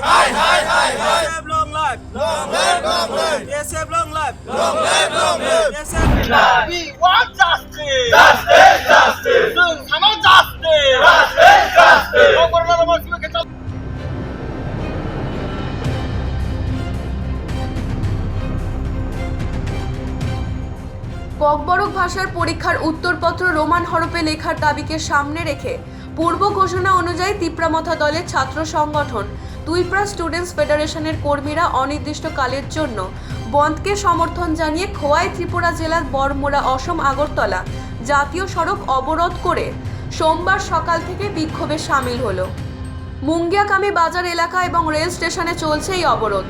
Hi, hi, hi, hi. ASF long life. Long live, long live. ASF long life. Long live, long live. ASF. We want justice. Justice, justice. जों सानाव justice. Justice, justice. गावबुराला मानसिबो खेचा ককবরক ভাষার পরীক্ষার উত্তরপত্র Roman হরফে লেখার দাবিকে সামনে রেখে পূর্ব ঘোষণা অনুযায়ী তিপ্রামথা দলের ছাত্র সংগঠন তুইপ্রা স্টুডেন্টস ফেডারেশনের কর্মীরা অনির্দিষ্টকালের জন্য বন্ধকে সমর্থন জানিয়ে খোয়াই ত্রিপুরা জেলার বড়মুড়া অসম আগরতলা জাতীয় সড়ক অবরোধ করে সোমবার সকাল থেকে বিক্ষোভে সামিল হলো। মুঙ্গিয়াকামী বাজার এলাকা এবং রেল স্টেশনে চলছে এই অবরোধ।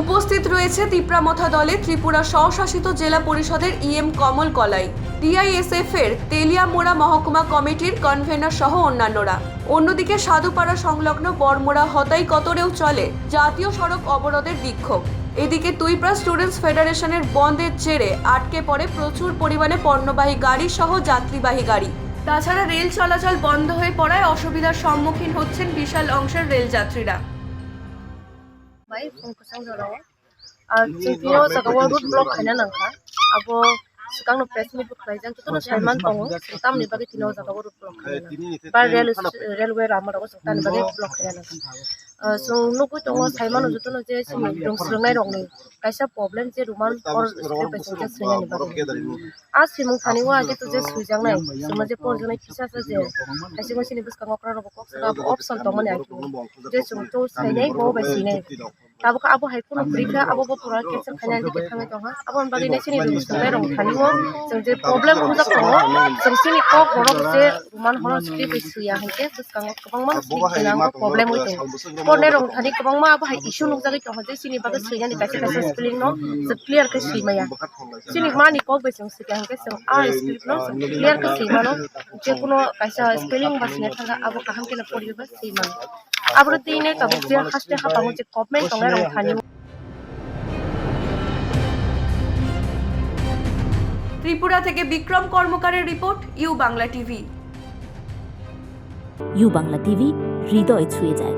উপস্থিত রয়েছে তিপ্রামথা দলের ত্রিপুরা স্বশাসিত জেলা পরিষদের ইএম কমল কলাই, টিআইএসএফ এর তেলিয়ামোড়া মহকুমা কমিটির কনভেনর সহ অন্যান্যরা। অন্যদিকে সাধুপাড়া সংলগ্ন বড়মুড়া হতাই কতরেও চলে জাতীয় সড়ক অবরোধের বিক্ষোভ। এদিকে তুইপ্রা স্টুডেন্টস ফেডারেশনের বন্ধের জেরে আটকে পড়ে প্রচুর পরিমাণে পণ্যবাহী গাড়ি সহ যাত্রীবাহী গাড়ি। তাছাড়া রেল চলাচল বন্ধ হয়ে পড়ায় অসুবিধার সম্মুখীন হচ্ছেন বিশাল অংশের রেল যাত্রীরা। Baik, fungkusang jarawa. Jengkino sakawa root block hanya nangka. Abo sekarang no press meet bukai jang kita no Salman tongo. Tam ni bagi tino sakawa root block hanya. Par railway ramah aku sekarang bagi block hanya nangka. So nuku tongo Salman no juto no je sini dong serengai dong ni. Kaisa problem je ruman or sekali pesong je serengai ni bagi. As simung thani wa aja tu je sujang nai. Semua je por janai kisah saja. Kaisa masih ni bus kangok raro bokok sekarang option tongo ni aku. Je sungto serengai bawa besi ni. Abo ka abo hai kuno prika abo bo pura cancel khana ni khamai tonga abo bagi nei sini dum sungai rong thaniwo jeng je problem hu jak tongo jeng sini kok borok je ruman hono script isu ya hangke bus kang kabang ma sinang problem hu tongo korne rong thani kabang ma abo hai issue nuk jagi tongo je sini bagi suya ni kaise kaise spelling no je clear ke simaya sini ma ni kok be jeng sike hangke jeng a script no clear ke simano je kuno kaisa spelling ba sine thanga abo kaham ke na poriyo ba simano abro tine kabuk je haste ha pangu je comment tonga rong thani Tripura থেকে বিক্রম কর্মকারের report U Bangla TV. U Bangla TV হৃদয় ছুঁয়ে যায়।